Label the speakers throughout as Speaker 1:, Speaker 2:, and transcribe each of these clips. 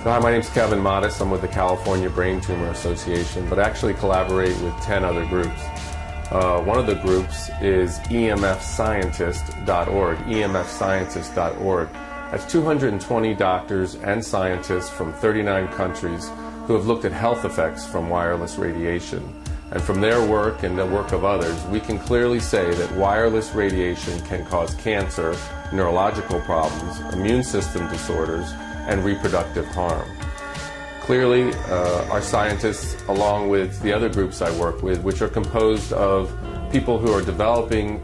Speaker 1: Hi, my name's Kevin Modis. I'm with the California Brain Tumor Association, but I actually collaborate with 10 other groups. One of the groups is emfscientist.org, emfscientist.org. That's 220 doctors and scientists from 39 countries who have looked at health effects from wireless radiation. And from their work and the work of others, we can clearly say that wireless radiation can cause cancer, neurological problems, immune system disorders, and reproductive harm. Clearly, our scientists, along with the other groups I work with, which are composed of people who are developing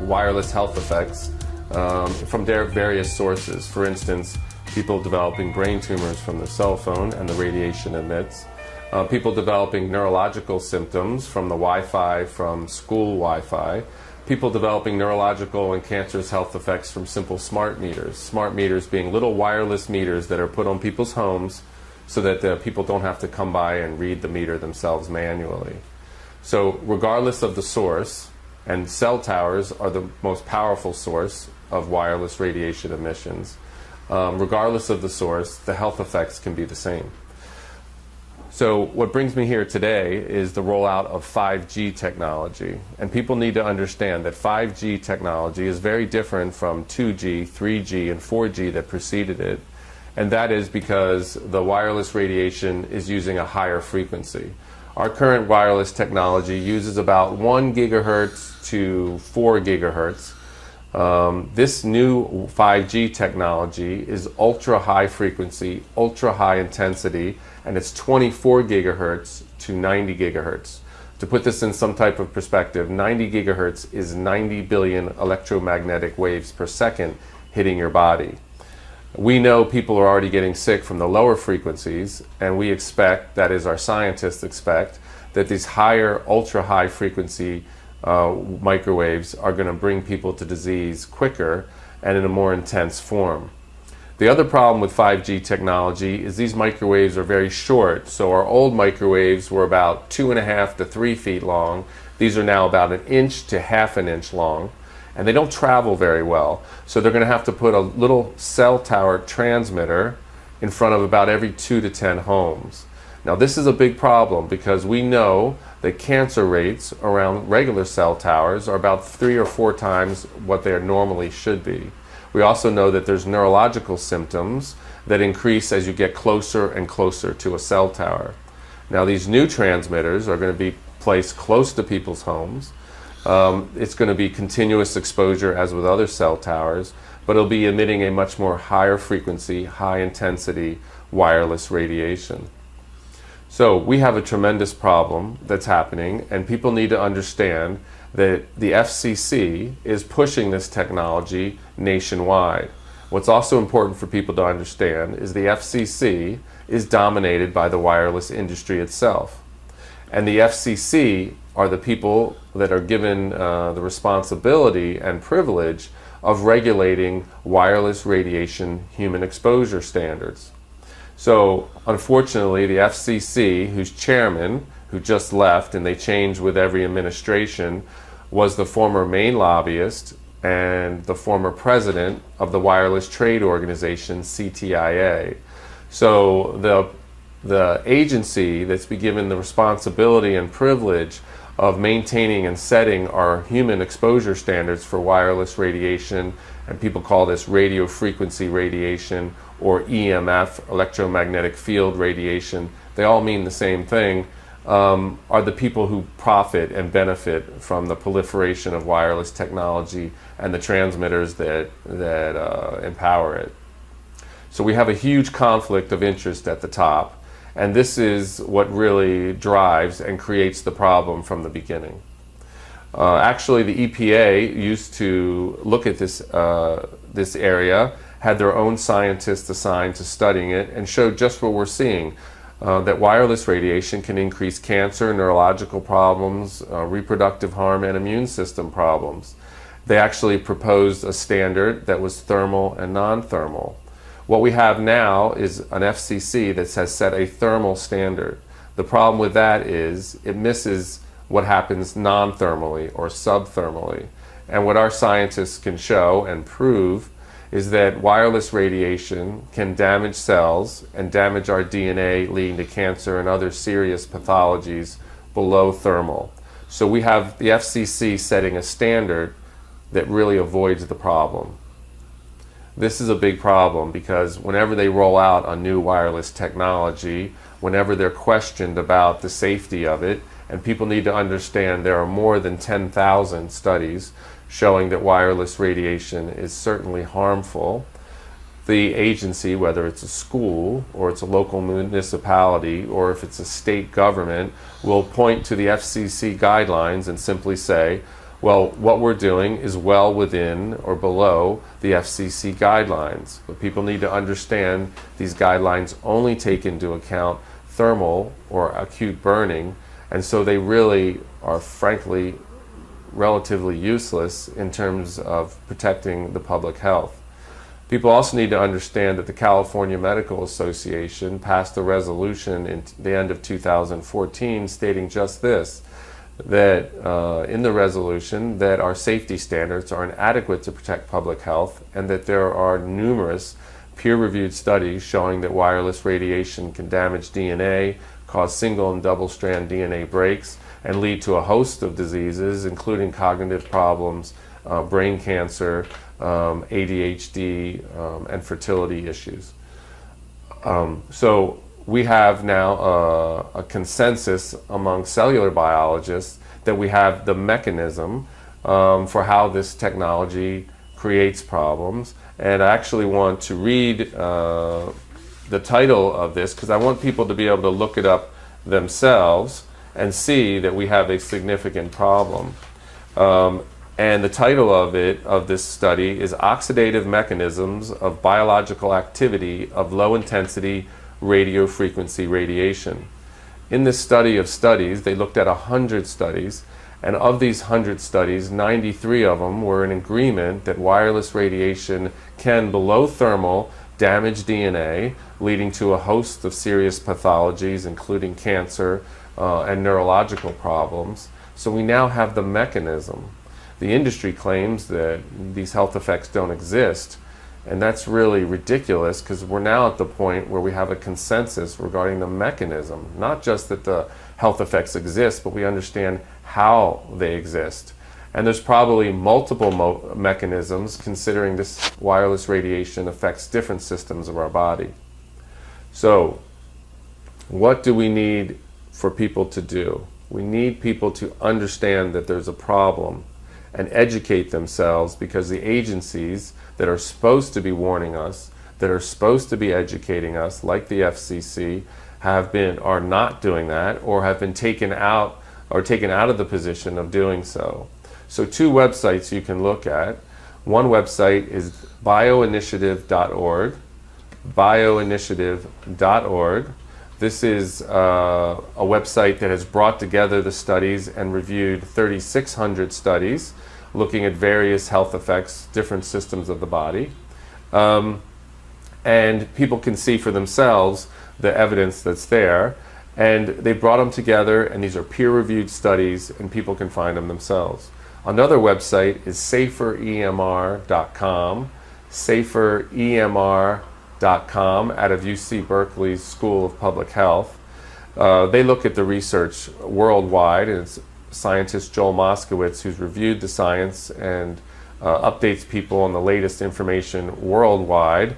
Speaker 1: wireless health effects from their various sources. For instance, people developing brain tumors from the cell phone and the radiation emits. People developing neurological symptoms from the Wi-Fi, from school Wi-Fi. People developing neurological and cancerous health effects from simple smart meters. Smart meters being little wireless meters that are put on people's homes so that people don't have to come by and read the meter themselves manually. So regardless of the source, and cell towers are the most powerful source of wireless radiation emissions, regardless of the source, the health effects can be the same. So what brings me here today is the rollout of 5G technology. And people need to understand that 5G technology is very different from 2G, 3G, and 4G that preceded it. And that is because the wireless radiation is using a higher frequency. Our current wireless technology uses about 1 gigahertz to 4 gigahertz. This new 5G technology is ultra high frequency, ultra high intensity, and it's 24 gigahertz to 90 gigahertz. To put this in some type of perspective, 90 gigahertz is 90 billion electromagnetic waves per second hitting your body. We know people are already getting sick from the lower frequencies, and we expect, that is our scientists expect, that these higher ultra high frequency microwaves are going to bring people to disease quicker and in a more intense form. The other problem with 5G technology is these microwaves are very short. So our old microwaves were about 2.5 to 3 feet long. These are now about 1 inch to half an inch long, and they don't travel very well. So they're going to have to put a little cell tower transmitter in front of about every 2 to 10 homes. Now this is a big problem because we know that cancer rates around regular cell towers are about 3 or 4 times what they normally should be. We also know that there's neurological symptoms that increase as you get closer and closer to a cell tower. Now these new transmitters are going to be placed close to people's homes. It's going to be continuous exposure as with other cell towers, but it'll be emitting a much more higher frequency, high intensity wireless radiation. So we have a tremendous problem that's happening, and people need to understand that the FCC is pushing this technology nationwide. What's also important for people to understand is the FCC is dominated by the wireless industry itself. And the FCC are the people that are given the responsibility and privilege of regulating wireless radiation human exposure standards. So unfortunately, the FCC, whose chairman, who just left and they change with every administration, was the former main lobbyist and the former president of the wireless trade organization CTIA. So the agency that's been given the responsibility and privilege of maintaining and setting our human exposure standards for wireless radiation, and people call this radio frequency radiation or EMF, electromagnetic field radiation, they all mean the same thing, are the people who profit and benefit from the proliferation of wireless technology and the transmitters that empower it. So we have a huge conflict of interest at the top, and this is what really drives and creates the problem from the beginning. Actually, the EPA used to look at this area, had their own scientists assigned to studying it, and showed just what we're seeing. That wireless radiation can increase cancer, neurological problems, reproductive harm, and immune system problems. They actually proposed a standard that was thermal and non-thermal. What we have now is an FCC that has set a thermal standard. The problem with that is it misses what happens non-thermally or subthermally. And what our scientists can show and prove is that wireless radiation can damage cells and damage our DNA, leading to cancer and other serious pathologies below thermal. So we have the FCC setting a standard that really avoids the problem. This is a big problem because whenever they roll out a new wireless technology, whenever they're questioned about the safety of it, and people need to understand there are more than 10,000 studies showing that wireless radiation is certainly harmful, the agency, whether it's a school or it's a local municipality or if it's a state government, will point to the FCC guidelines and simply say, well, what we're doing is well within or below the FCC guidelines. But people need to understand these guidelines only take into account thermal or acute burning, and so they really are frankly relatively useless in terms of protecting the public health. People also need to understand that the California Medical Association passed a resolution in the end of 2014 stating just this, that in the resolution that our safety standards are inadequate to protect public health and that there are numerous peer-reviewed studies showing that wireless radiation can damage DNA, cause single and double-strand DNA breaks, and lead to a host of diseases, including cognitive problems, brain cancer, ADHD, and fertility issues. So we have now a consensus among cellular biologists that we have the mechanism for how this technology creates problems. And I actually want to read the title of this because I want people to be able to look it up themselves and see that we have a significant problem. And the title of this study is Oxidative Mechanisms of Biological Activity of Low-Intensity Radiofrequency Radiation. In this study of studies, they looked at 100 studies, and of these 100 studies, 93 of them were in agreement that wireless radiation can, below thermal, damage DNA, leading to a host of serious pathologies, including cancer and neurological problems. So we now have the mechanism. The industry claims that these health effects don't exist, and that's really ridiculous because we're now at the point where we have a consensus regarding the mechanism, not just that the health effects exist, but we understand how they exist. And there's probably multiple mechanisms considering this wireless radiation affects different systems of our body. So what do we need for people to do? We need people to understand that there's a problem and educate themselves, because the agencies that are supposed to be warning us, that are supposed to be educating us, like the FCC, are not doing that or have been taken out of the position of doing so. So two websites you can look at. One website is bioinitiative.org, bioinitiative.org. This is a website that has brought together the studies and reviewed 3,600 studies looking at various health effects, different systems of the body. And people can see for themselves the evidence that's there. And they brought them together, and these are peer-reviewed studies, and people can find them themselves. Another website is saferemr.com, saferemr.com, out of UC Berkeley's School of Public Health. They look at the research worldwide, and it's scientist Joel Moskowitz who's reviewed the science and updates people on the latest information worldwide.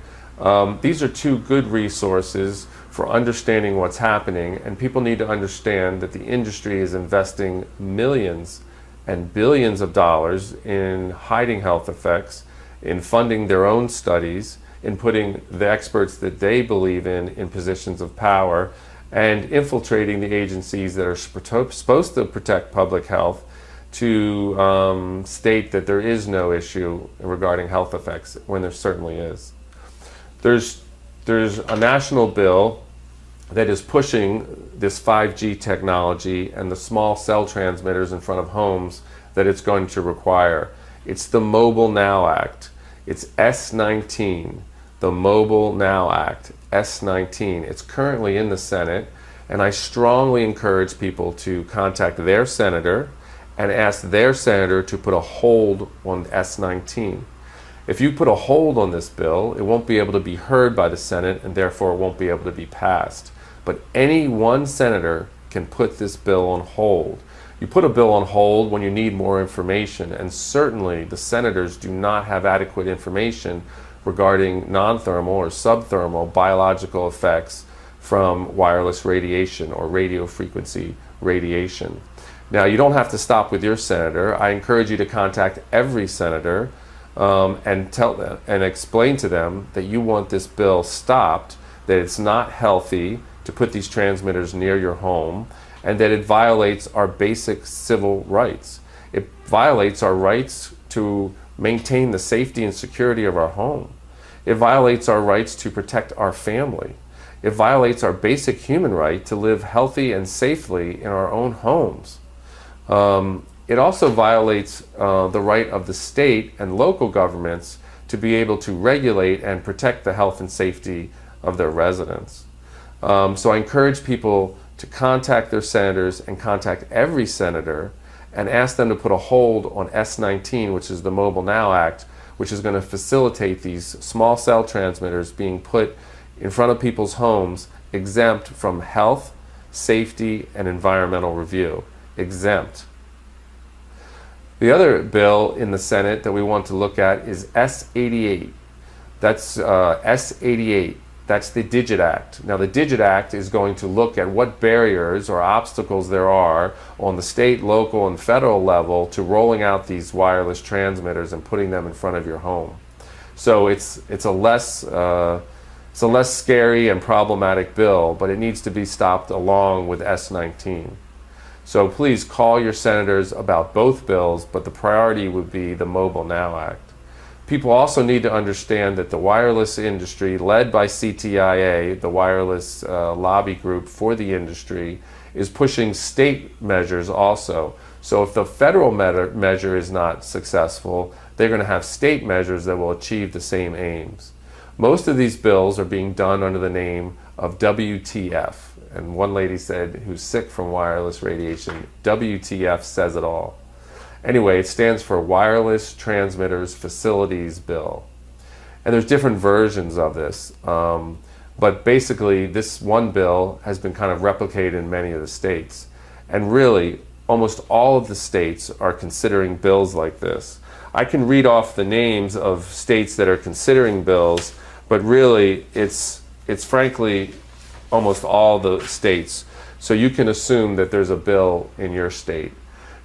Speaker 1: These are two good resources for understanding what's happening, and people need to understand that the industry is investing millions and billions of dollars in hiding health effects, in funding their own studies, in putting the experts that they believe in positions of power, and infiltrating the agencies that are supposed to protect public health to state that there is no issue regarding health effects when there certainly is. There's a national bill that is pushing this 5G technology and the small cell transmitters in front of homes that it's going to require. It's the Mobile Now Act. It's S19, the Mobile Now Act, S19. It's currently in the Senate, and I strongly encourage people to contact their senator and ask their senator to put a hold on S19. If you put a hold on this bill, it won't be able to be heard by the Senate, and therefore it won't be able to be passed. But any one senator can put this bill on hold. You put a bill on hold when you need more information, and certainly the senators do not have adequate information regarding non-thermal or subthermal biological effects from wireless radiation or radio frequency radiation. Now, you don't have to stop with your senator. I encourage you to contact every senator and tell them and explain to them that you want this bill stopped, that it's not healthy to put these transmitters near your home, and that it violates our basic civil rights. It violates our rights to maintain the safety and security of our home. It violates our rights to protect our family. It violates our basic human right to live healthy and safely in our own homes. It also violates the right of the state and local governments to be able to regulate and protect the health and safety of their residents. So I encourage people to contact their senators and contact every senator and ask them to put a hold on S19, which is the Mobile Now Act, which is going to facilitate these small cell transmitters being put in front of people's homes, exempt from health, safety, and environmental review. Exempt. The other bill in the Senate that we want to look at is S88. That's S88. That's the DIGIT Act. Now, the DIGIT Act is going to look at what barriers or obstacles there are on the state, local, and federal level to rolling out these wireless transmitters and putting them in front of your home. So it's a less scary and problematic bill, but it needs to be stopped along with S19. So please call your senators about both bills, but the priority would be the Mobile Now Act. People also need to understand that the wireless industry, led by CTIA, the wireless lobby group for the industry, is pushing state measures also. So if the federal measure is not successful, they're going to have state measures that will achieve the same aims. Most of these bills are being done under the name of WTF. And one lady said, who's sick from wireless radiation, WTF says it all. Anyway, it stands for Wireless Transmitters Facilities Bill. And there's different versions of this. But basically, this one bill has been kind of replicated in many of the states. And really, almost all of the states are considering bills like this. I can read off the names of states that are considering bills, but really, it's frankly almost all the states. So you can assume that there's a bill in your state.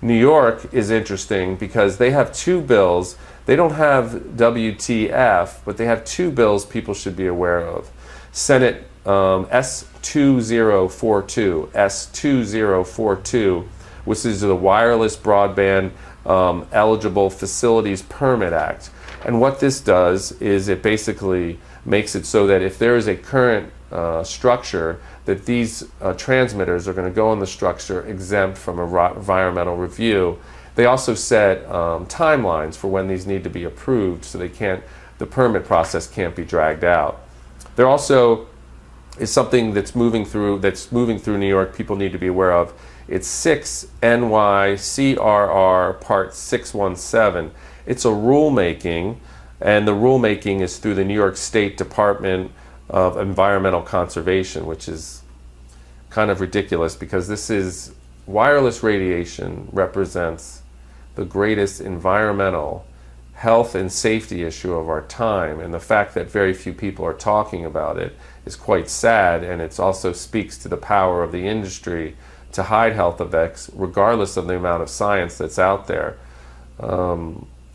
Speaker 1: New York is interesting because they have two bills. They don't have WTF, but they have two bills people should be aware of. Senate S2042, which is the Wireless Broadband Eligible Facilities Permit Act. And what this does is it basically makes it so that if there is a current structure, that these transmitters are going to go in the structure exempt from environmental review. They also set timelines for when these need to be approved, so the permit process can't be dragged out. There also is something that's moving through New York people need to be aware of. It's 6 NYCRR Part 617. It's a rulemaking, and the rulemaking is through the New York State Department of Environmental Conservation, which is kind of ridiculous because wireless radiation represents the greatest environmental health and safety issue of our time, and the fact that very few people are talking about it is quite sad, and it also speaks to the power of the industry to hide health effects regardless of the amount of science that's out there.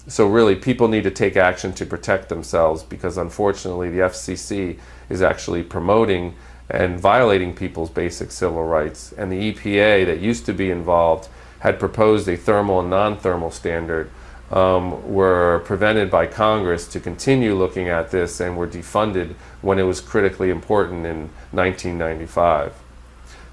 Speaker 1: So really, people need to take action to protect themselves, because unfortunately the FCC is actually promoting and violating people's basic civil rights. And the EPA, that used to be involved, had proposed a thermal and non-thermal standard, were prevented by Congress to continue looking at this, and were defunded when it was critically important in 1995.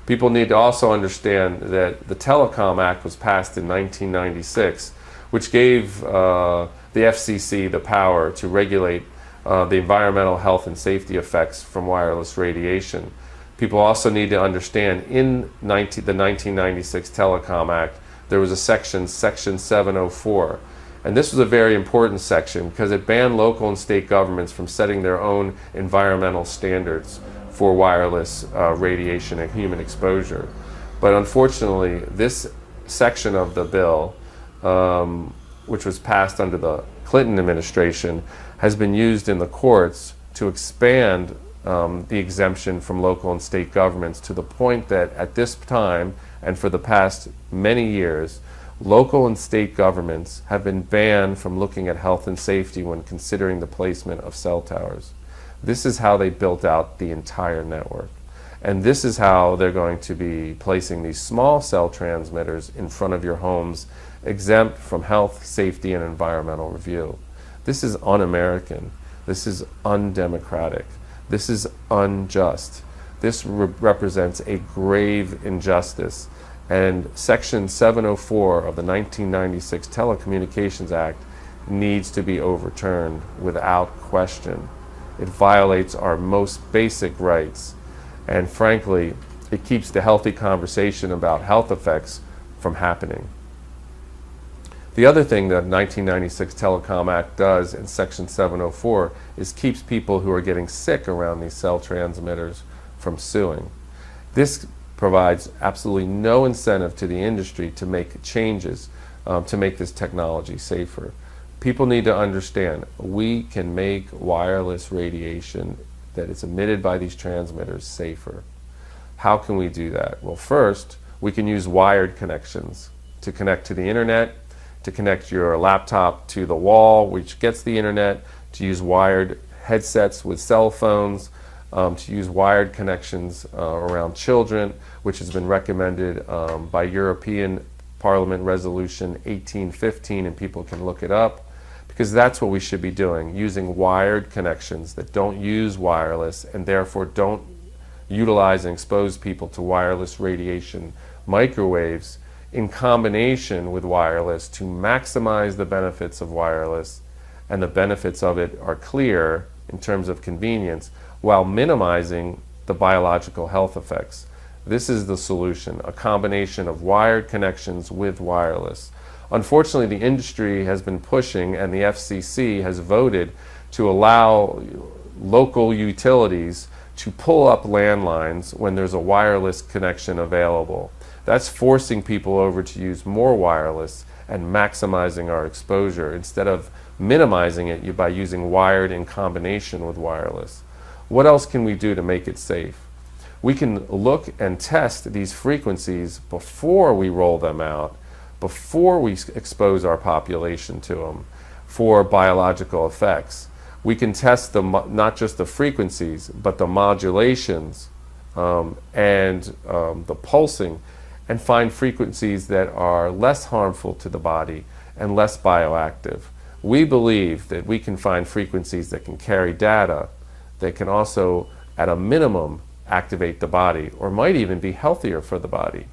Speaker 1: People need to also understand that the Telecom Act was passed in 1996, which gave the FCC the power to regulate the environmental health and safety effects from wireless radiation. People also need to understand in the 1996 Telecom Act, there was a section 704, And this was a very important section because it banned local and state governments from setting their own environmental standards for wireless radiation and human exposure. But unfortunately, this section of the bill, which was passed under the Clinton administration, has been used in the courts to expand the exemption from local and state governments to the point that at this time and for the past many years, local and state governments have been banned from looking at health and safety when considering the placement of cell towers. This is how they built out the entire network. And this is how they're going to be placing these small cell transmitters in front of your homes, exempt from health, safety, and environmental review. This is un-American. This is undemocratic. This is unjust. This represents a grave injustice. And Section 704 of the 1996 Telecommunications Act needs to be overturned without question. It violates our most basic rights. And frankly, it keeps the healthy conversation about health effects from happening. The other thing that 1996 Telecom Act does in Section 704 is keeps people who are getting sick around these cell transmitters from suing. This provides absolutely no incentive to the industry to make changes to make this technology safer. People need to understand we can make wireless radiation that is emitted by these transmitters safer. How can we do that? Well, first, we can use wired connections to connect to the internet, to connect your laptop to the wall, which gets the internet, to use wired headsets with cell phones, to use wired connections around children, which has been recommended by European Parliament Resolution 1815, and people can look it up, because that's what we should be doing, using wired connections that don't use wireless and therefore don't utilize and expose people to wireless radiation microwaves in combination with wireless to maximize the benefits of wireless, and the benefits of it are clear in terms of convenience, while minimizing the biological health effects. This is the solution, a combination of wired connections with wireless. Unfortunately, the industry has been pushing, and the FCC has voted to allow local utilities to pull up landlines when there's a wireless connection available. That's forcing people over to use more wireless and maximizing our exposure instead of minimizing it by using wired in combination with wireless. What else can we do to make it safe? We can look and test these frequencies before we roll them out, before we expose our population to them for biological effects. We can test not just the frequencies, but the modulations and the pulsing, and find frequencies that are less harmful to the body and less bioactive. We believe that we can find frequencies that can carry data that can also, at a minimum, activate the body, or might even be healthier for the body.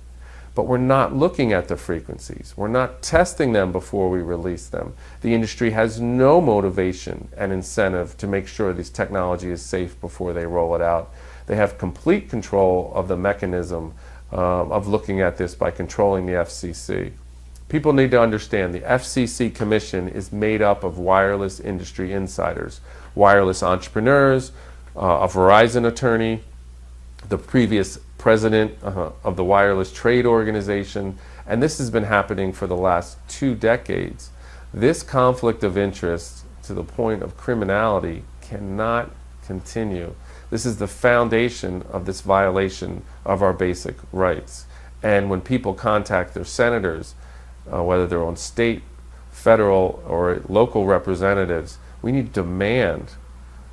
Speaker 1: But we're not looking at the frequencies. We're not testing them before we release them. The industry has no motivation and incentive to make sure this technology is safe before they roll it out. They have complete control of the mechanism of looking at this by controlling the FCC. People need to understand the FCC Commission is made up of wireless industry insiders, wireless entrepreneurs, a Verizon attorney, the previous president of the Wireless Trade Organization, and this has been happening for the last 2 decades. This conflict of interest to the point of criminality cannot continue. This is the foundation of this violation of our basic rights. And when people contact their senators, whether they're on state, federal, or local representatives, we need to demand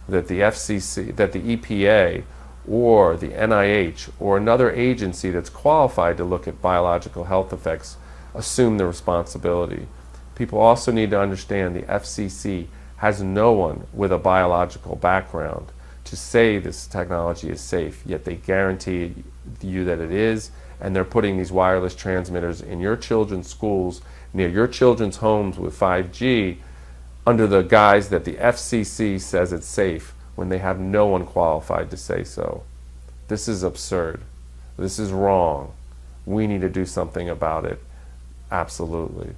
Speaker 1: that the FCC, that the EPA, or the NIH, or another agency that's qualified to look at biological health effects, assume the responsibility. People also need to understand the FCC has no one with a biological background to say this technology is safe, yet they guarantee you that it is, and they're putting these wireless transmitters in your children's schools, near your children's homes with 5G, under the guise that the FCC says it's safe, when they have no one qualified to say so. This is absurd. This is wrong. We need to do something about it. Absolutely.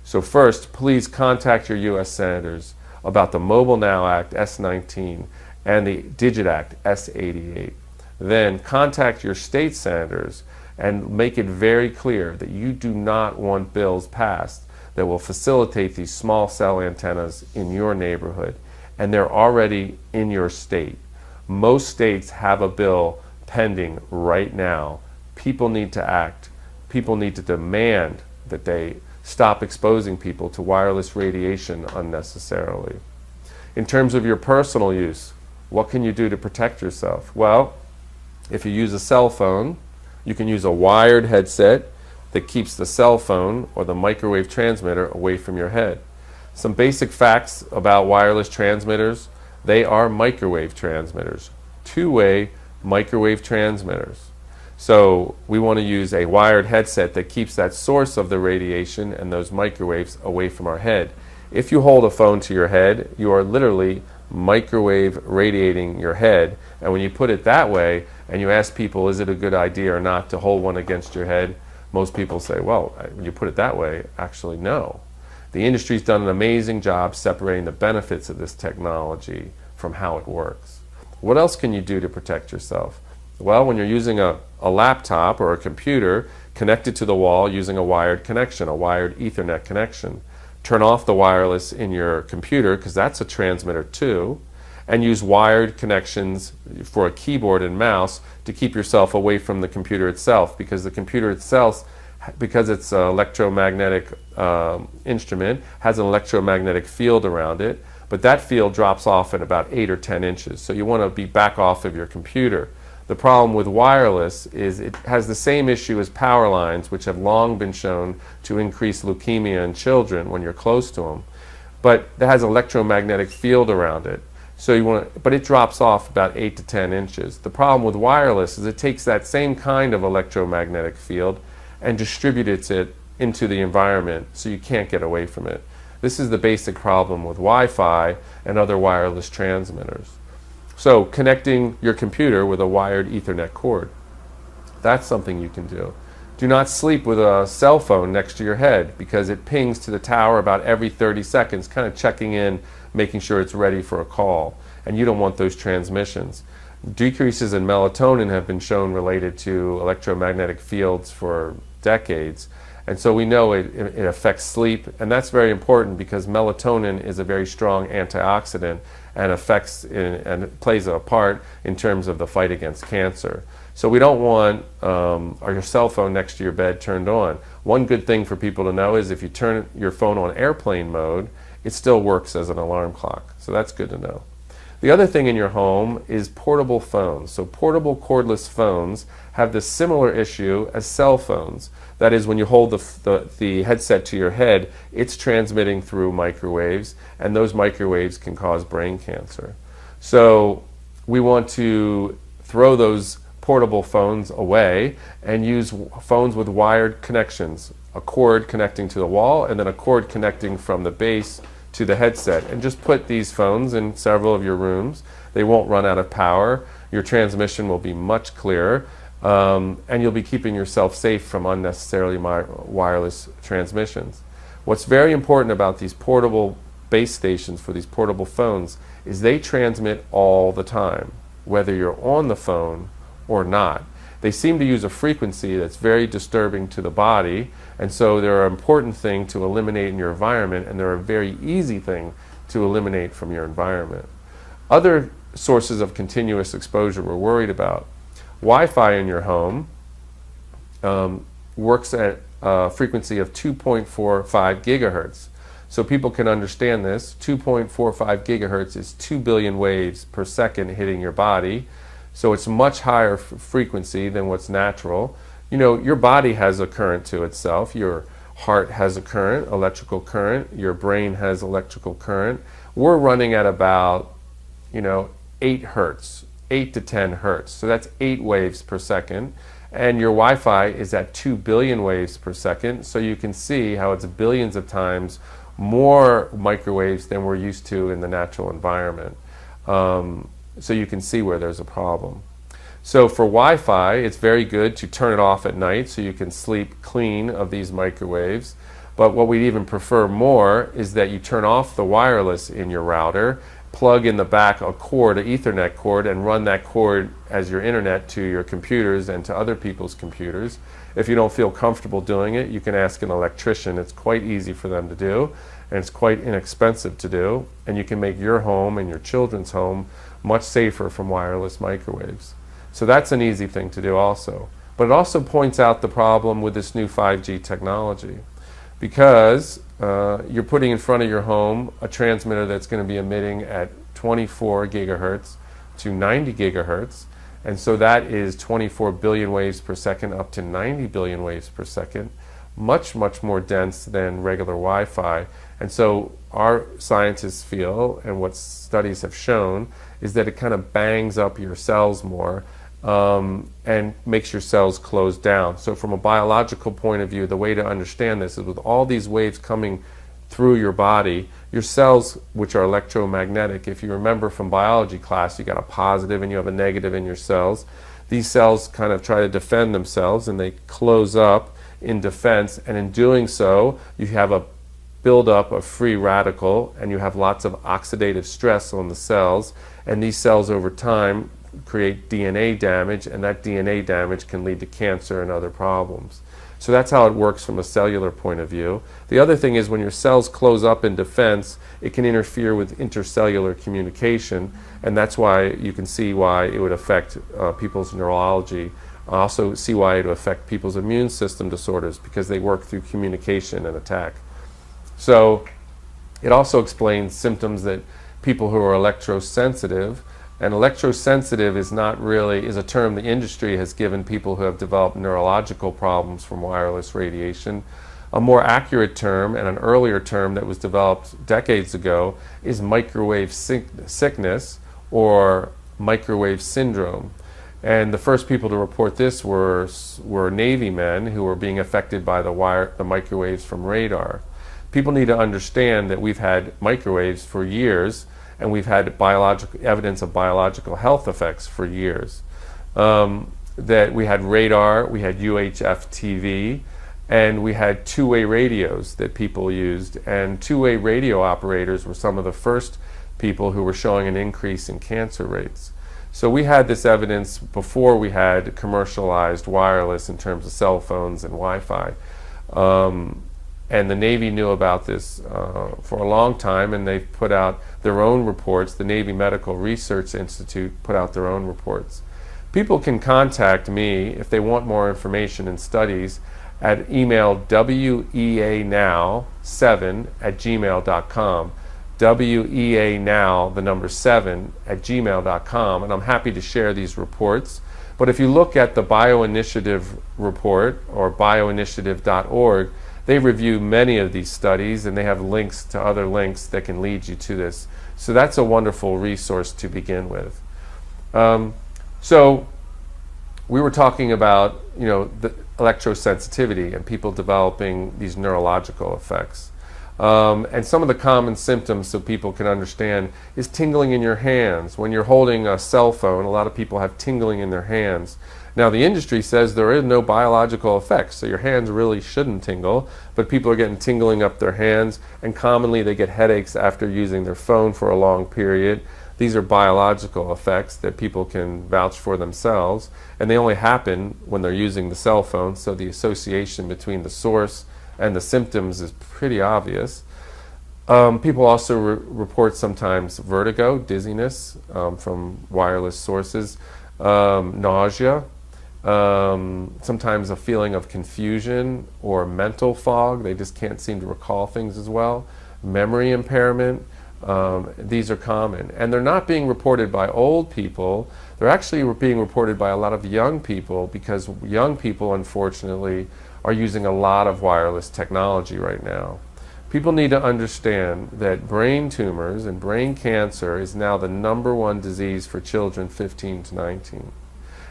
Speaker 1: So first, please contact your U.S. senators about the Mobile Now Act S-19 and the Digit Act S-88. Then contact your state senators and make it very clear that you do not want bills passed that will facilitate these small cell antennas in your neighborhood. And they're already in your state. Most states have a bill pending right now. People need to act. People need to demand that they stop exposing people to wireless radiation unnecessarily. In terms of your personal use, what can you do to protect yourself? Well, if you use a cell phone, you can use a wired headset that keeps the cell phone or the microwave transmitter away from your head. Some basic facts about wireless transmitters: they are microwave transmitters, two-way microwave transmitters. So we want to use a wired headset that keeps that source of the radiation and those microwaves away from our head. If you hold a phone to your head, you are literally microwave radiating your head. And when you put it that way and you ask people, is it a good idea or not to hold one against your head, most people say, well, when you put it that way, actually no. The industry's done an amazing job separating the benefits of this technology from how it works. What else can you do to protect yourself? Well, when you're using a laptop or a computer connected to the wall using a wired connection, a wired Ethernet connection, turn off the wireless in your computer, because that's a transmitter too, and use wired connections for a keyboard and mouse to keep yourself away from the computer itself, because the computer itself, because it's an electromagnetic instrument, has an electromagnetic field around it, but that field drops off at about 8 or 10 inches. So you want to be back off of your computer. The problem with wireless is it has the same issue as power lines, which have long been shown to increase leukemia in children when you're close to them. But it has an electromagnetic field around it. So you want but it drops off about 8 to 10 inches. The problem with wireless is it takes that same kind of electromagnetic field and distributes it into the environment, so you can't get away from it. This is the basic problem with Wi-Fi and other wireless transmitters. So connecting your computer with a wired Ethernet cord, that's something you can do. Do not sleep with a cell phone next to your head, because it pings to the tower about every 30 seconds, kind of checking in, making sure it's ready for a call. And you don't want those transmissions. Decreases in melatonin have been shown related to electromagnetic fields for decades. And so we know it affects sleep, and that's very important because melatonin is a very strong antioxidant and and plays a part in terms of the fight against cancer. So we don't want your cell phone next to your bed turned on. One good thing for people to know is if you turn your phone on airplane mode, it still works as an alarm clock. So that's good to know. The other thing in your home is portable phones. So portable cordless phones have this similar issue as cell phones. That is, when you hold the headset to your head, it's transmitting through microwaves, and those microwaves can cause brain cancer. So we want to throw those portable phones away and use phones with wired connections, a cord connecting to the wall and then a cord connecting from the base to the headset, and just put these phones in several of your rooms. They won't run out of power. Your transmission will be much clearer, and you'll be keeping yourself safe from unnecessarily wireless transmissions. What's very important about these portable base stations for these portable phones is they transmit all the time, whether you're on the phone or not. They seem to use a frequency that's very disturbing to the body, and so they're an important thing to eliminate in your environment, and they're a very easy thing to eliminate from your environment. Other sources of continuous exposure we're worried about. Wi-Fi in your home works at a frequency of 2.45 gigahertz. So people can understand this. 2.45 gigahertz is 2 billion waves per second hitting your body. So it's much higher frequency than what's natural. You know, your body has a current to itself. Your heart has a current, electrical current. Your brain has electrical current. We're running at about, 8 hertz, 8 to 10 hertz. So that's 8 waves per second. And your Wi-Fi is at 2 billion waves per second. So you can see how it's billions of times more microwaves than we're used to in the natural environment. So you can see where there's a problem. So for Wi-Fi, it's very good to turn it off at night so you can sleep clean of these microwaves. But what we'd even prefer more is that you turn off the wireless in your router, plug in the back a cord, an Ethernet cord, and run that cord as your internet to your computers and to other people's computers. If you don't feel comfortable doing it, you can ask an electrician. It's quite easy for them to do, and it's quite inexpensive to do, and you can make your home and your children's home much safer from wireless microwaves. So that's an easy thing to do also. But it also points out the problem with this new 5G technology, because you're putting in front of your home a transmitter that's going to be emitting at 24 gigahertz to 90 gigahertz, and so that is 24 billion waves per second up to 90 billion waves per second, much, much more dense than regular Wi-Fi. And so our scientists feel, and what studies have shown, is that it kind of bangs up your cells more and makes your cells close down. So from a biological point of view, the way to understand this is with all these waves coming through your body, your cells, which are electromagnetic, if you remember from biology class, you got a positive and you have a negative in your cells. These cells kind of try to defend themselves and they close up in defense, and in doing so, you have a buildup of free radical and you have lots of oxidative stress on the cells, and these cells over time create DNA damage, and that DNA damage can lead to cancer and other problems. So that's how it works from a cellular point of view. The other thing is when your cells close up in defense, it can interfere with intercellular communication, and that's why you can see why it would affect people's neurology. Also see why it would affect people's immune system disorders, because they work through communication and attack. So it also explains symptoms that people who are electrosensitive, and electrosensitive is not really, is a term the industry has given people who have developed neurological problems from wireless radiation. A more accurate term, and an earlier term that was developed decades ago, is microwave sickness or microwave syndrome. And the first people to report this were Navy men who were being affected by the microwaves from radar. People need to understand that we've had microwaves for years, and we've had evidence of biological health effects for years. That we had radar, we had UHF TV, and we had two-way radios that people used, and two-way radio operators were some of the first people who were showing an increase in cancer rates. So we had this evidence before we had commercialized wireless in terms of cell phones and Wi-Fi. And the Navy knew about this for a long time, and they've put out their own reports. The Navy Medical Research Institute put out their own reports. People can contact me if they want more information and studies at email weanow7@gmail.com. weanow, the number 7@gmail.com, and I'm happy to share these reports. But if you look at the BioInitiative report, or bioinitiative.org, they review many of these studies, and they have links to other links that can lead you to this. So that's a wonderful resource to begin with. So we were talking about, the electrosensitivity and people developing these neurological effects. And some of the common symptoms, so people can understand, is tingling in your hands. When you're holding a cell phone, a lot of people have tingling in their hands. Now the industry says there is no biological effects, so your hands really shouldn't tingle, but people are getting tingling up their hands, and commonly they get headaches after using their phone for a long period. These are biological effects that people can vouch for themselves, and they only happen when they're using the cell phone, so the association between the source and the symptoms is pretty obvious. People also report sometimes vertigo, dizziness from wireless sources, nausea, sometimes a feeling of confusion or mental fog. They just can't seem to recall things as well. Memory impairment. These are common. And they're not being reported by old people. They're actually being reported by a lot of young people, because young people, unfortunately, are using a lot of wireless technology right now. People need to understand that brain tumors and brain cancer is now the #1 disease for children 15 to 19.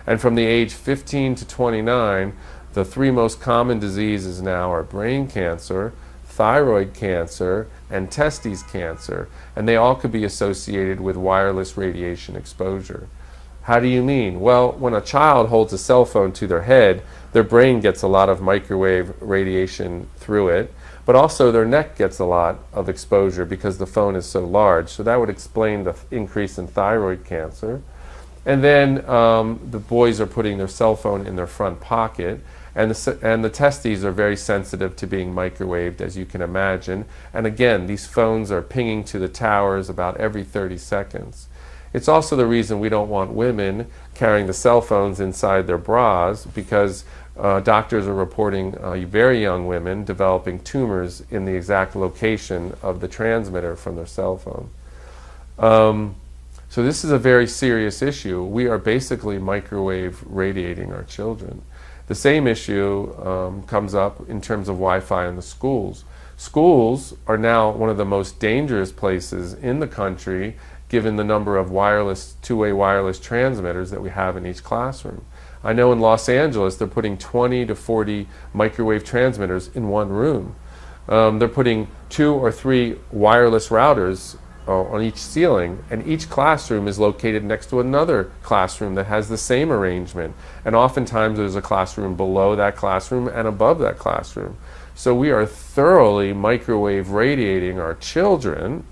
Speaker 1: And from the age 15 to 29, the 3 most common diseases now are brain cancer, thyroid cancer, and testes cancer, and they all could be associated with wireless radiation exposure. How do you mean? Well, when a child holds a cell phone to their head, their brain gets a lot of microwave radiation through it, but also their neck gets a lot of exposure because the phone is so large. So that would explain the increase in thyroid cancer. And then the boys are putting their cell phone in their front pocket, and the testes are very sensitive to being microwaved, as you can imagine. And again, these phones are pinging to the towers about every 30 seconds. It's also the reason we don't want women carrying the cell phones inside their bras, because doctors are reporting very young women developing tumors in the exact location of the transmitter from their cell phone. So this is a very serious issue. We are basically microwave radiating our children. The same issue comes up in terms of Wi-Fi in the schools. Schools are now one of the most dangerous places in the country, given the number of wireless, two-way wireless transmitters that we have in each classroom. I know in Los Angeles they're putting 20 to 40 microwave transmitters in one room. They're putting 2 or 3 wireless routers on each ceiling, and each classroom is located next to another classroom that has the same arrangement. And oftentimes there's a classroom below that classroom and above that classroom. So we are thoroughly microwave radiating our children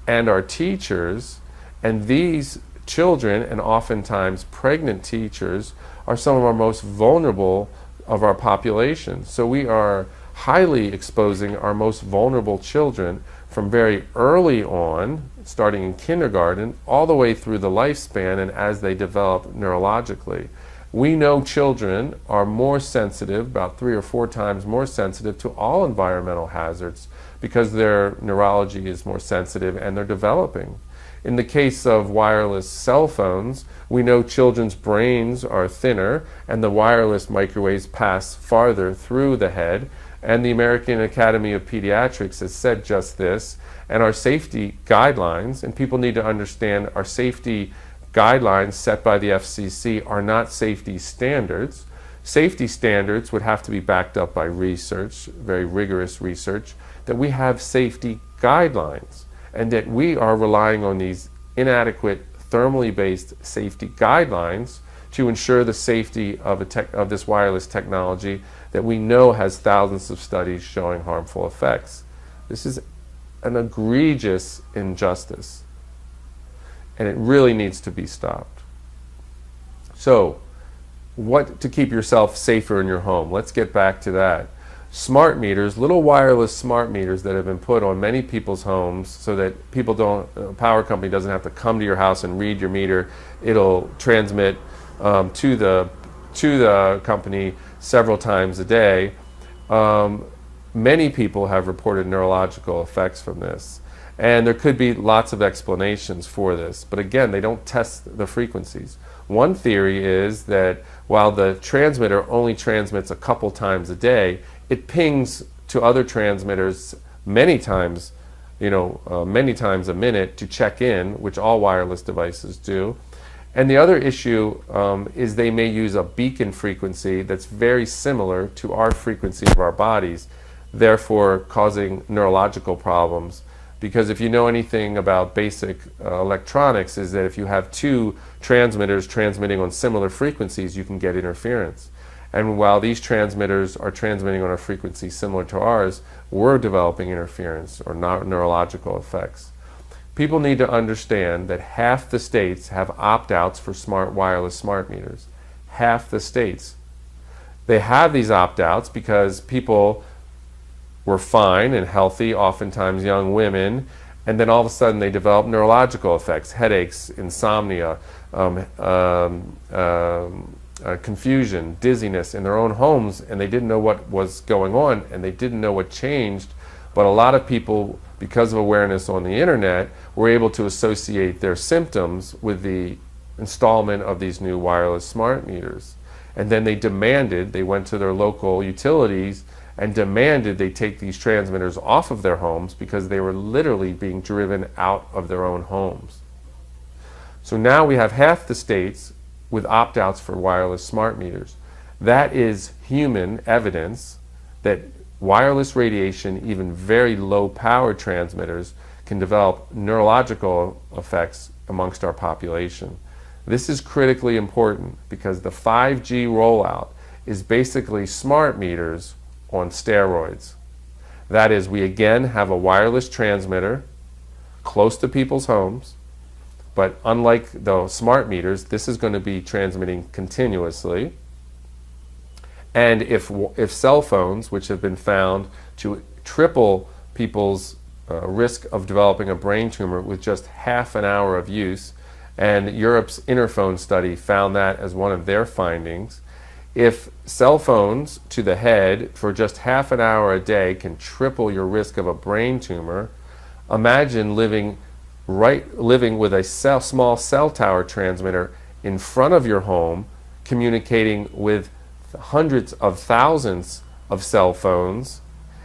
Speaker 1: and our teachers, and these children, and oftentimes pregnant teachers, are some of our most vulnerable of our population. So we are highly exposing our most vulnerable children from very early on, starting in kindergarten, all the way through the lifespan and as they develop neurologically. We know children are more sensitive, about 3 or 4 times more sensitive to all environmental hazards, because their neurology is more sensitive and they're developing. In the case of wireless cell phones, we know children's brains are thinner and the wireless microwaves pass farther through the head. And the American Academy of Pediatrics has said just this. And our safety guidelines, and people need to understand our safety guidelines set by the FCC are not safety standards. Safety standards would have to be backed up by research, very rigorous research, that we have safety guidelines, and that we are relying on these inadequate thermally based safety guidelines to ensure the safety of this wireless technology that we know has thousands of studies showing harmful effects. This is an egregious injustice, and it really needs to be stopped. So, what to keep yourself safer in your home? Let's get back to that. Smart meters, little wireless smart meters that have been put on many people's homes so that people don't, a power company doesn't have to come to your house and read your meter. It'll transmit to the company several times a day. Many people have reported neurological effects from this. And there could be lots of explanations for this. But again, they don't test the frequencies. One theory is that while the transmitter only transmits a couple times a day, it pings to other transmitters many times, many times a minute to check in, which all wireless devices do. And the other issue is they may use a beacon frequency that's very similar to our frequency of our bodies, therefore causing neurological problems. Because if you know anything about basic electronics, is that if you have 2 transmitters transmitting on similar frequencies, you can get interference. And while these transmitters are transmitting on a frequency similar to ours, we're developing interference or neurological effects. People need to understand that half the states have opt-outs for wireless smart meters. Half the states. They have these opt-outs because people were fine and healthy, oftentimes young women, and then all of a sudden they develop neurological effects, headaches, insomnia, confusion, dizziness in their own homes, and they didn't know what was going on and they didn't know what changed. But a lot of people, because of awareness on the internet, were able to associate their symptoms with the installment of these new wireless smart meters. And then they went to their local utilities and demanded they take these transmitters off of their homes because they were literally being driven out of their own homes. So now we have half the states with opt-outs for wireless smart meters. That is human evidence that wireless radiation, even very low power transmitters, can develop neurological effects amongst our population. This is critically important because the 5G rollout is basically smart meters on steroids. That is, we again have a wireless transmitter close to people's homes, but unlike the smart meters, this is going to be transmitting continuously. And if cell phones, which have been found to triple people's risk of developing a brain tumor with just half an hour of use, and Europe's Interphone study found that as one of their findings, if cell phones to the head for just half an hour a day can triple your risk of a brain tumor, imagine living with a small cell tower transmitter in front of your home, communicating with hundreds of thousands of cell phones,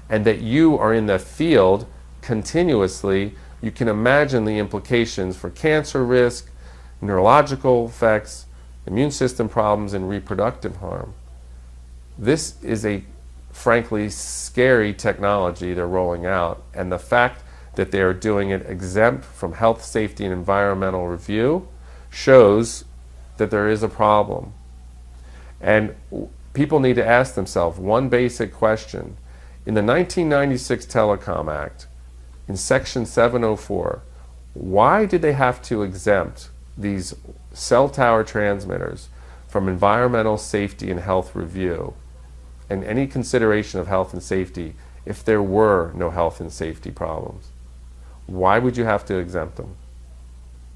Speaker 1: and that you are in the field continuously. You can imagine the implications for cancer risk, neurological effects, immune system problems, and reproductive harm. This is a frankly scary technology they're rolling out, and the fact that they are doing it exempt from health, safety, and environmental review shows that there is a problem. And people need to ask themselves one basic question. In the 1996 Telecom Act, in Section 704, why did they have to exempt these cell tower transmitters from environmental safety and health review and any consideration of health and safety if there were no health and safety problems? Why would you have to exempt them?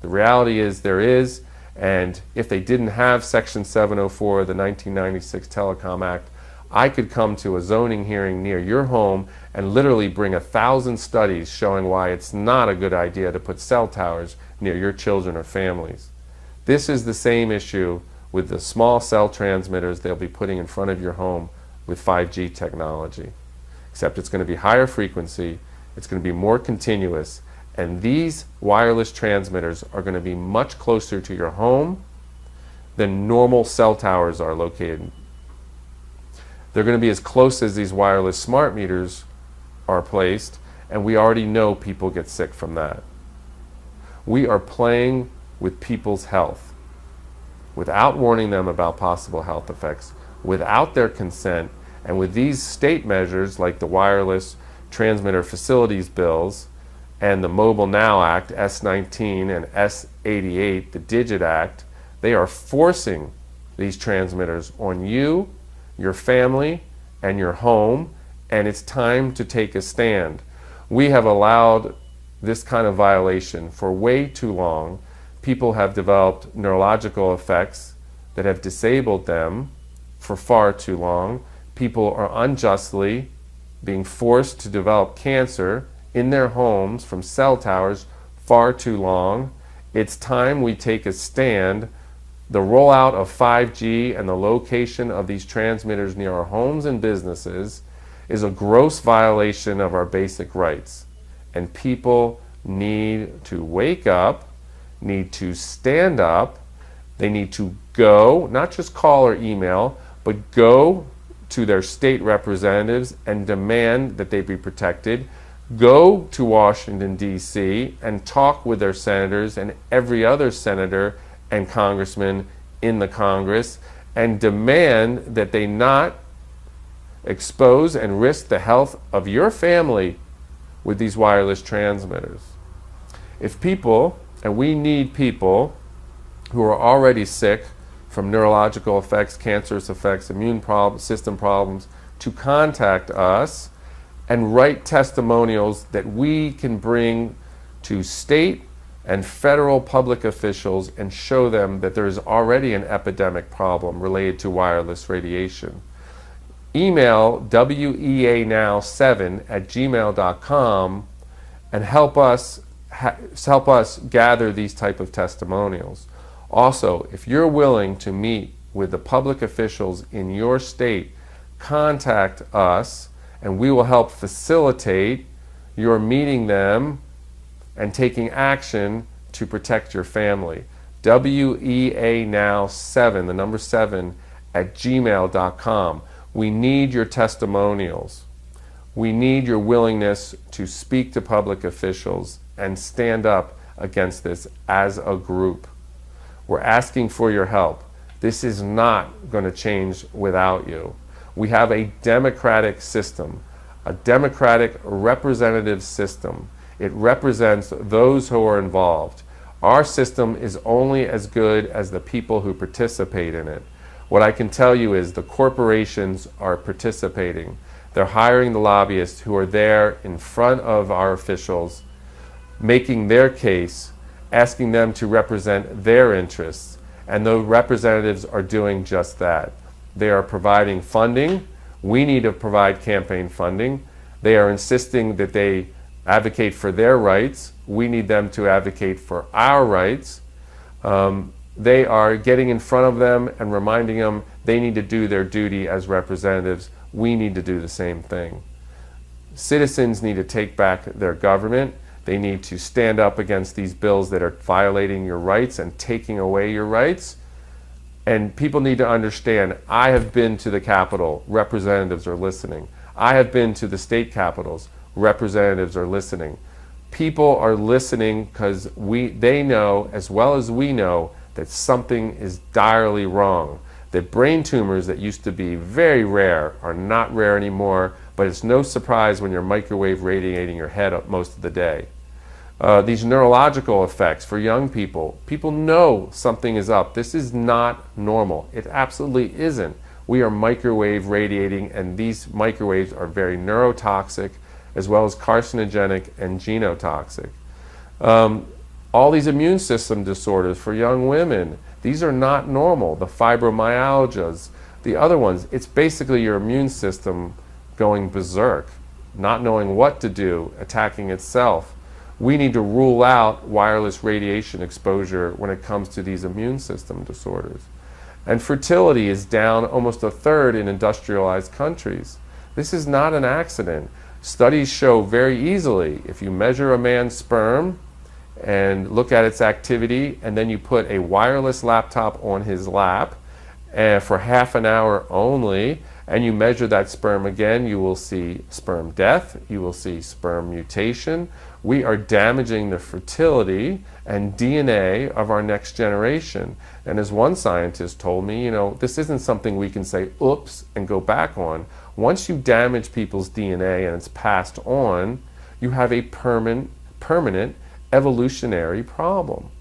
Speaker 1: The reality is there is, and if they didn't have Section 704 of the 1996 Telecom Act, I could come to a zoning hearing near your home and literally bring 1,000 studies showing why it's not a good idea to put cell towers near your children or families. This is the same issue with the small cell transmitters they'll be putting in front of your home with 5G technology. Except it's going to be higher frequency, it's going to be more continuous, and these wireless transmitters are going to be much closer to your home than normal cell towers are located. They're going to be as close as these wireless smart meters are placed, and we already know people get sick from that. We are playing with people's health without warning them about possible health effects, without their consent, and with these state measures like the Wireless Transmitter Facilities Bills and the Mobile Now Act, S19, and S88, the Digit Act, they are forcing these transmitters on you, your family, and your home, and it's time to take a stand. We have allowed this kind of violation for way too long. People have developed neurological effects that have disabled them for far too long. People are unjustly being forced to develop cancer in their homes from cell towers far too long. It's time we take a stand. The rollout of 5G and the location of these transmitters near our homes and businesses is a gross violation of our basic rights. And people need to wake up, need to stand up. They need to go, not just call or email, but go to their state representatives and demand that they be protected. Go to Washington, D.C. and talk with their senators and every other senator and congressman in the Congress and demand that they not expose and risk the health of your family with these wireless transmitters. If people, and we need people who are already sick from neurological effects, cancerous effects, immune system problems, to contact us and write testimonials that we can bring to state and federal public officials and show them that there is already an epidemic problem related to wireless radiation. Email weanow7@gmail.com and help us gather these type of testimonials. Also, if you're willing to meet with the public officials in your state, contact us and we will help facilitate your meeting them and taking action to protect your family. weanow7, the number 7, @gmail.com. We need your testimonials. We need your willingness to speak to public officials and stand up against this as a group. We're asking for your help. This is not going to change without you. We have a democratic system. a democratic representative system. It represents those who are involved. Our system is only as good as the people who participate in it. What I can tell you is the corporations are participating. They're hiring the lobbyists who are there in front of our officials, making their case, asking them to represent their interests. And the representatives are doing just that. They are providing funding. We need to provide campaign funding. They are insisting that they advocate for their rights. We need them to advocate for our rights. They are getting in front of them and reminding them they need to do their duty as representatives. We need to do the same thing. Citizens need to take back their government. They need to stand up against these bills that are violating your rights and taking away your rights. And people need to understand, I have been to the Capitol, representatives are listening. I have been to the state capitals, representatives are listening. People are listening because they know, as well as we know, that something is direly wrong. That brain tumors that used to be very rare are not rare anymore, but it's no surprise when you're microwave radiating your head up most of the day. These neurological effects for young people, people know something is up. This is not normal. It absolutely isn't. We are microwave radiating, and these microwaves are very neurotoxic, as well as carcinogenic and genotoxic. All these immune system disorders for young women, these are not normal. The fibromyalgias, the other ones, it's basically your immune system going berserk, not knowing what to do, attacking itself. We need to rule out wireless radiation exposure when it comes to these immune system disorders. And fertility is down almost a third in industrialized countries. This is not an accident. Studies show very easily, if you measure a man's sperm and look at its activity, and then you put a wireless laptop on his lap for half an hour only, and you measure that sperm again, you will see sperm death, you will see sperm mutation. We are damaging the fertility and DNA of our next generation. And as one scientist told me, this isn't something we can say, oops, and go back on. Once you damage people's DNA and it's passed on, you have a permanent evolutionary problem.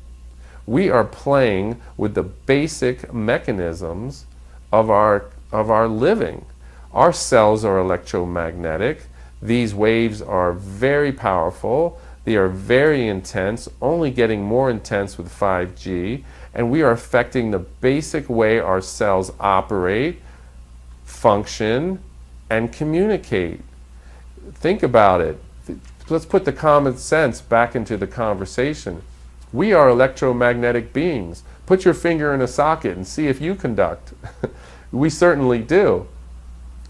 Speaker 1: We are playing with the basic mechanisms of our living. Our cells are electromagnetic. These waves are very powerful. They are very intense, only getting more intense with 5G, and we are affecting the basic way our cells operate, function, and communicate. Think about it. Let's put the common sense back into the conversation. We are electromagnetic beings. Put your finger in a socket and see if you conduct. We certainly do.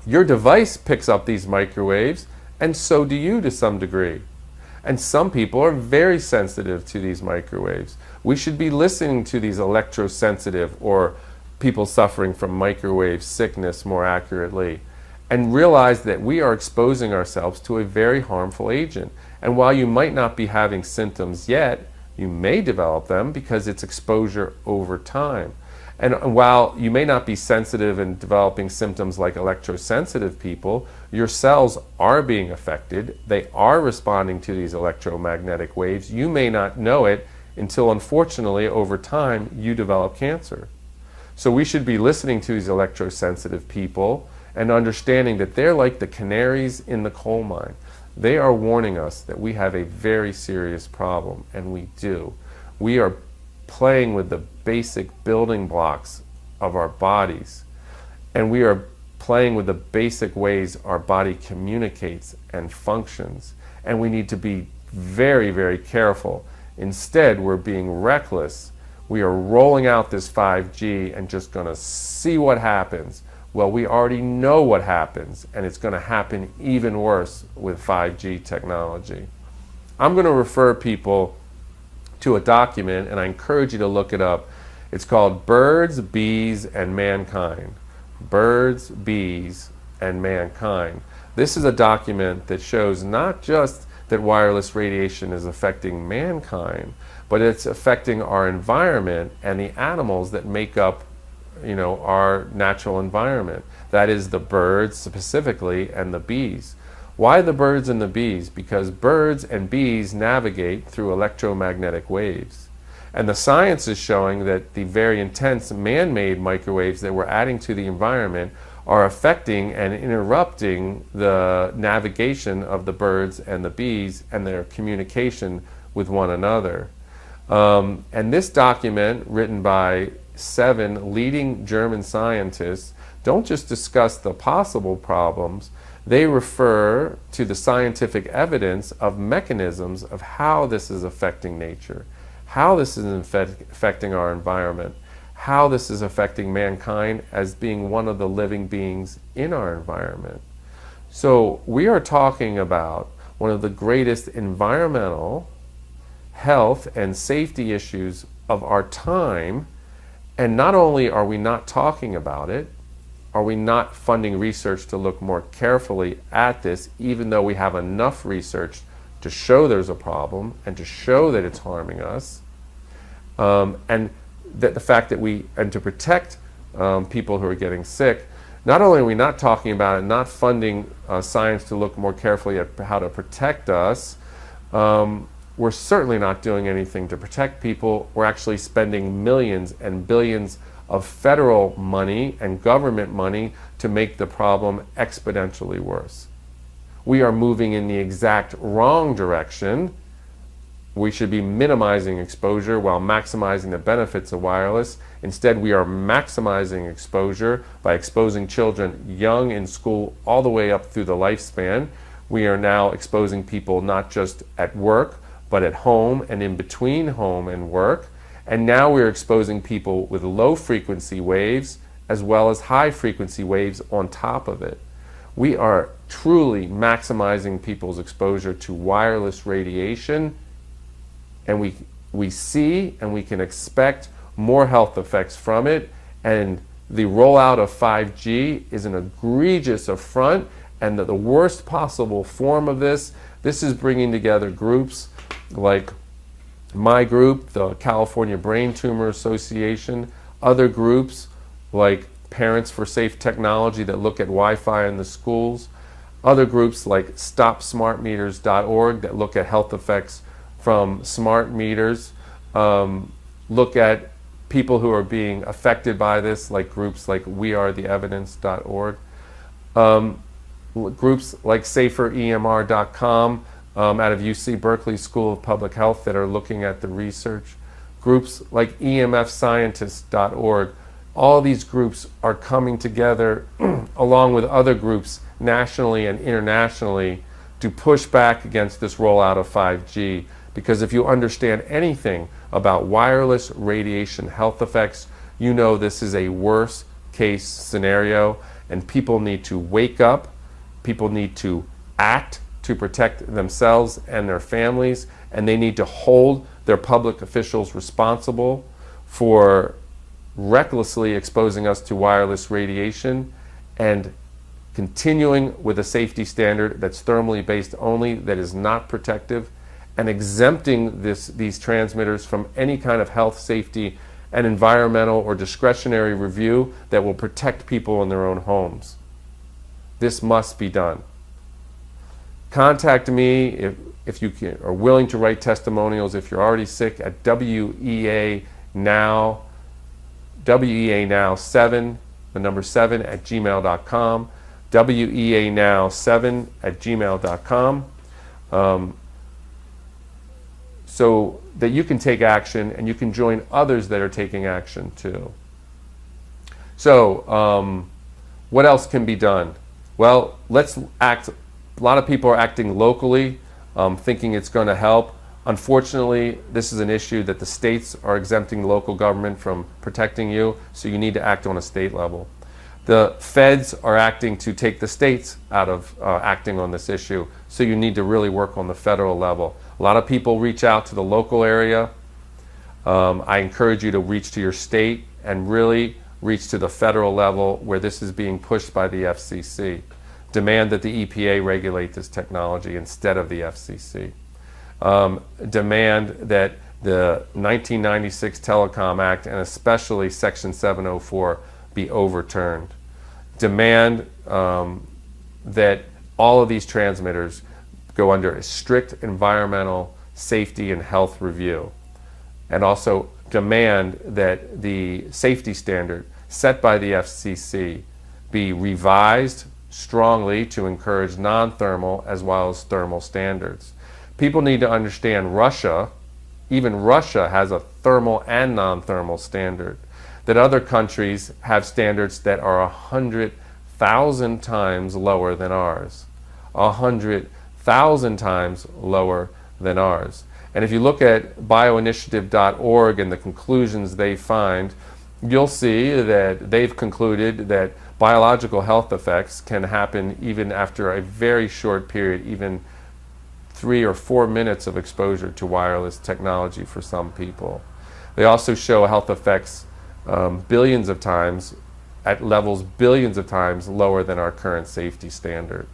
Speaker 1: Your device picks up these microwaves, and so do you to some degree. And some people are very sensitive to these microwaves. We should be listening to these electrosensitive, or people suffering from microwave sickness more accurately, and realize that we are exposing ourselves to a very harmful agent. And while you might not be having symptoms yet, you may develop them because it's exposure over time. And while you may not be sensitive and developing symptoms like electrosensitive people, your cells are being affected. They are responding to these electromagnetic waves. You may not know it until, unfortunately, over time, you develop cancer. So we should be listening to these electrosensitive people and understanding that they're like the canaries in the coal mine. They are warning us that we have a very serious problem, and we do. We are playing with the basic building blocks of our bodies, and we are playing with the basic ways our body communicates and functions, and we need to be very, very careful. Instead, we're being reckless. We are rolling out this 5G and just going to see what happens. Well, we already know what happens, and it's going to happen even worse with 5G technology. I'm going to refer people to a document, and I encourage you to look it up. It's called Birds, Bees, and Mankind. Birds, Bees, and Mankind. This is a document that shows not just that wireless radiation is affecting mankind, but it's affecting our environment and the animals that make up our natural environment. That is the birds specifically and the bees. Why the birds and the bees? Because birds and bees navigate through electromagnetic waves. And the science is showing that the very intense man-made microwaves that we're adding to the environment are affecting and interrupting the navigation of the birds and the bees and their communication with one another. And this document, written by 7 leading German scientists, don't just discuss the possible problems, they refer to the scientific evidence of mechanisms of how this is affecting nature, how this is affecting our environment, how this is affecting mankind as being one of the living beings in our environment. So we are talking about one of the greatest environmental, health, and safety issues of our time, and not only are we not talking about it, are we not funding research to look more carefully at this, even though we have enough research to show there's a problem and to show that it's harming us, and that the fact that and to protect people who are getting sick. Not only are we not talking about it, not funding science to look more carefully at how to protect us, we're certainly not doing anything to protect people. We're actually spending millions and billions of federal money and government money to make the problem exponentially worse. We are moving in the exact wrong direction. We should be minimizing exposure while maximizing the benefits of wireless. Instead, we are maximizing exposure by exposing children young in school all the way up through the lifespan. We are now exposing people not just at work, but at home and in between home and work. And now we're exposing people with low frequency waves as well as high frequency waves on top of it. We are truly maximizing people's exposure to wireless radiation, and we see and we can expect more health effects from it. And the rollout of 5G is an egregious affront and the worst possible form of this. This is bringing together groups like my group, the California Brain Tumor Association, other groups like Parents for Safe Technology that look at Wi-Fi in the schools, other groups like StopSmartMeters.org that look at health effects from smart meters, look at people who are being affected by this, like groups like WeAreTheEvidence.org, groups like SaferEMR.com, out of UC Berkeley School of Public Health that are looking at the research, groups like EMFScientists.org. All these groups are coming together along with other groups nationally and internationally to push back against this rollout of 5G. Because if you understand anything about wireless radiation health effects, you know this is a worst case scenario, and people need to wake up, people need to act to protect themselves and their families, and they need to hold their public officials responsible for recklessly exposing us to wireless radiation and continuing with a safety standard that's thermally based only, that is not protective, and exempting these transmitters from any kind of health, safety, and environmental or discretionary review that will protect people in their own homes. This must be done. Contact me if you are willing to write testimonials if you're already sick at WEA Now 7, the number 7 at gmail.com, WEA Now 7 at gmail.com, so that you can take action and you can join others that are taking action too. So what else can be done? Well, let's act. A lot of people are acting locally, thinking it's going to help. Unfortunately, this is an issue that the states are exempting local government from protecting you, so you need to act on a state level. The feds are acting to take the states out of acting on this issue, so you need to really work on the federal level. A lot of people reach out to the local area. I encourage you to reach to your state and really reach to the federal level where this is being pushed by the FCC. Demand that the EPA regulate this technology instead of the FCC. Demand that the 1996 Telecom Act and especially Section 704 be overturned. Demand that all of these transmitters go under a strict environmental safety and health review, and also demand that the safety standard set by the FCC be revised strongly to encourage non-thermal as well as thermal standards. People need to understand even Russia has a thermal and non-thermal standard, that other countries have standards that are 100,000 times lower than ours. 100,000 times lower than ours. And if you look at bioinitiative.org and the conclusions they find, you'll see that they've concluded that biological health effects can happen even after a very short period, even 3 or 4 minutes of exposure to wireless technology for some people. They also show health effects billions of times, at levels billions of times lower than our current safety standard.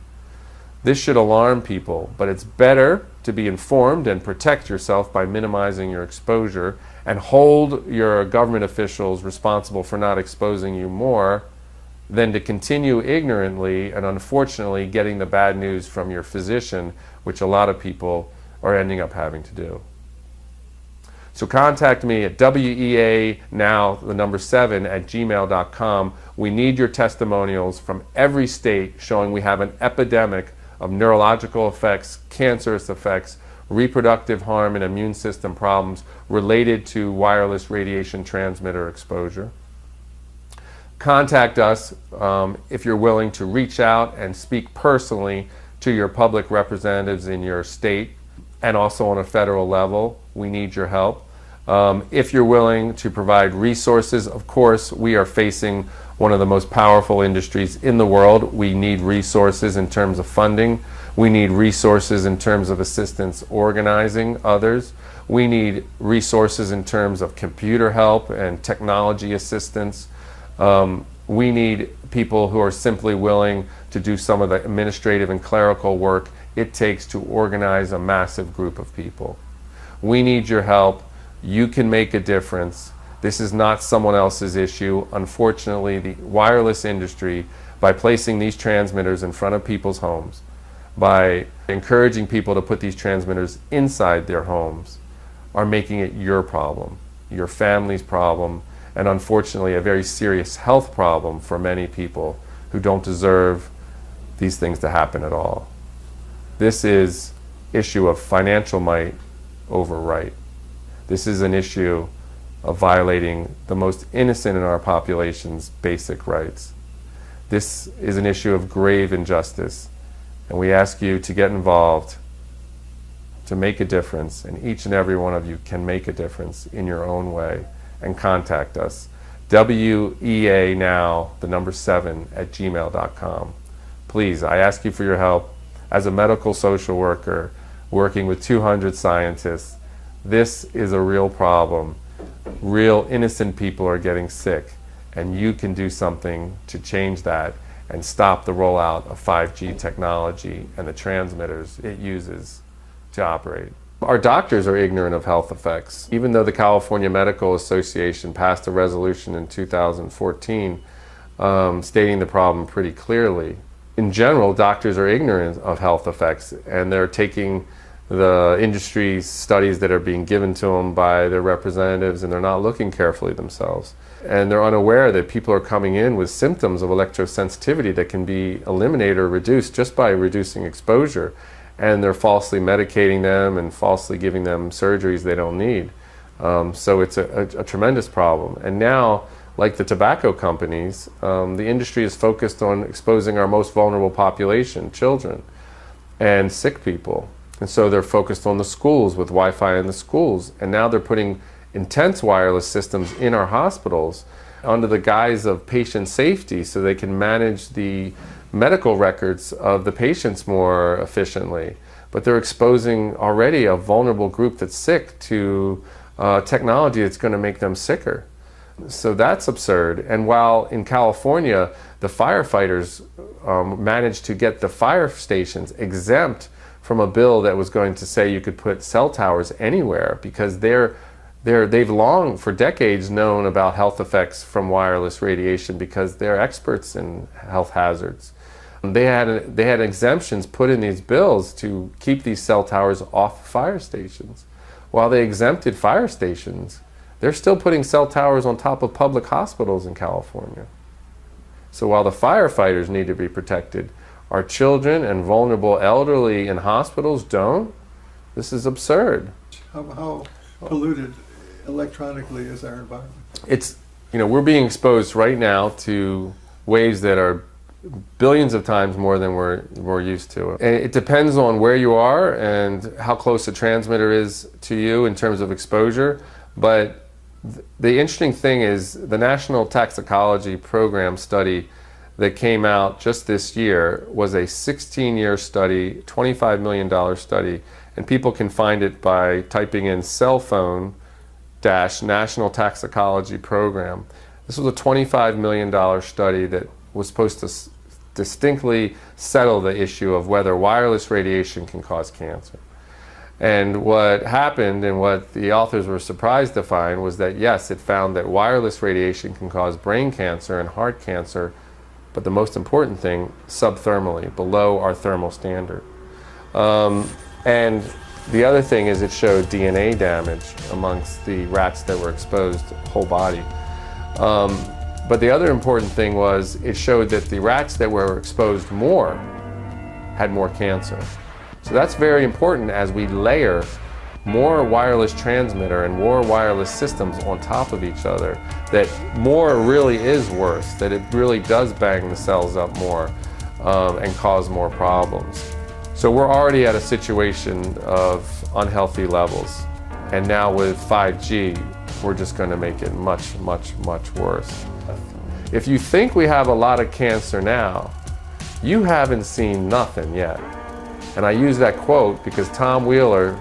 Speaker 1: This should alarm people, but it's better to be informed and protect yourself by minimizing your exposure and hold your government officials responsible for not exposing you more than to continue ignorantly and unfortunately getting the bad news from your physician, which a lot of people are ending up having to do. So contact me at weanow7@gmail.com. We need your testimonials from every state showing we have an epidemic of neurological effects, cancerous effects, reproductive harm, and immune system problems related to wireless radiation transmitter exposure. Contact us if you're willing to reach out and speak personally to your public representatives in your state and also on a federal level. We need your help. If you're willing to provide resources, of course, we are facing one of the most powerful industries in the world. We need resources in terms of funding. We need resources in terms of assistance organizing others. We need resources in terms of computer help and technology assistance. We need people who are simply willing to do some of the administrative and clerical work it takes to organize a massive group of people. We need your help. You can make a difference. This is not someone else's issue. Unfortunately, the wireless industry, by placing these transmitters in front of people's homes, by encouraging people to put these transmitters inside their homes, are making it your problem, your family's problem, and unfortunately a very serious health problem for many people who don't deserve these things to happen at all. This is an issue of financial might over right. This is an issue of violating the most innocent in our population's basic rights. This is an issue of grave injustice, and we ask you to get involved, to make a difference, and each and every one of you can make a difference in your own way, and contact us. weanow7@gmail.com. Please, I ask you for your help. As a medical social worker working with 200 scientists, this is a real problem. Real innocent people are getting sick, and you can do something to change that and stop the rollout of 5G technology and the transmitters it uses to operate. Our doctors are ignorant of health effects. Even though the California Medical Association passed a resolution in 2014 stating the problem pretty clearly, in general, doctors are ignorant of health effects, and they're taking the industry studies that are being given to them by their representatives, and they're not looking carefully themselves. And they're unaware that people are coming in with symptoms of electrosensitivity that can be eliminated or reduced just by reducing exposure, and they're falsely medicating them and falsely giving them surgeries they don't need. So it's a tremendous problem. And now, like the tobacco companies, the industry is focused on exposing our most vulnerable population, children and sick people. And so they're focused on the schools with Wi-Fi in the schools. And now they're putting intense wireless systems in our hospitals under the guise of patient safety so they can manage the medical records of the patients more efficiently. But they're exposing already a vulnerable group that's sick to technology that's going to make them sicker. So that's absurd. And while in California, the firefighters managed to get the fire stations exempt from a bill that was going to say you could put cell towers anywhere, because they've long, for decades, known about health effects from wireless radiation because they're experts in health hazards. They had exemptions put in these bills to keep these cell towers off fire stations. While they exempted fire stations, they're still putting cell towers on top of public hospitals in California. So while the firefighters need to be protected, our children and vulnerable elderly in hospitals don't. This is absurd.
Speaker 2: How polluted electronically is our environment?
Speaker 1: It's, we're being exposed right now to waves that are billions of times more than we're used to. And it depends on where you are and how close the transmitter is to you in terms of exposure. But the interesting thing is the National Toxicology Program study that came out just this year was a 16-year study, $25 million study, and people can find it by typing in cell phone National Toxicology Program. This was a $25 million study that was supposed to distinctly settle the issue of whether wireless radiation can cause cancer. And what happened, and what the authors were surprised to find, was that yes, it found that wireless radiation can cause brain cancer and heart cancer, but the most important thing, subthermally, below our thermal standard. And the other thing is it showed DNA damage amongst the rats that were exposed whole body. But the other important thing was it showed that the rats that were exposed more had more cancer. So that's very important as we layer more wireless transmitter and more wireless systems on top of each other, that more really is worse, that it really does bang the cells up more and cause more problems. So we're already at a situation of unhealthy levels, and now with 5G, we're just going to make it much, much, much worse. If you think we have a lot of cancer now, you haven't seen nothing yet. And I use that quote because Tom Wheeler,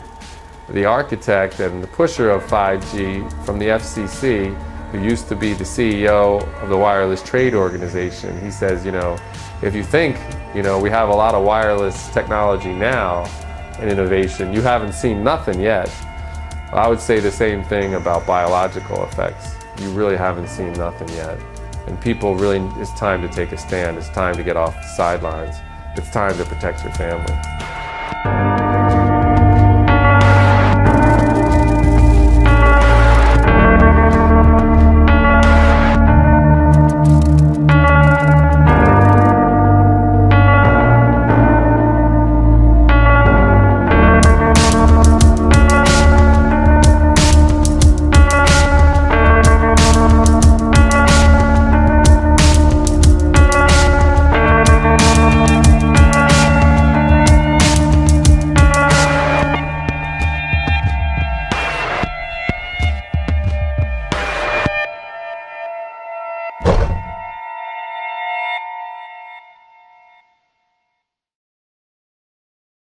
Speaker 1: the architect and the pusher of 5G from the FCC, who used to be the CEO of the Wireless Trade Organization, he says, if you think, we have a lot of wireless technology now and innovation, you haven't seen nothing yet. I would say the same thing about biological effects. You really haven't seen nothing yet. And people really, it's time to take a stand. It's time to get off the sidelines. It's time to protect your family.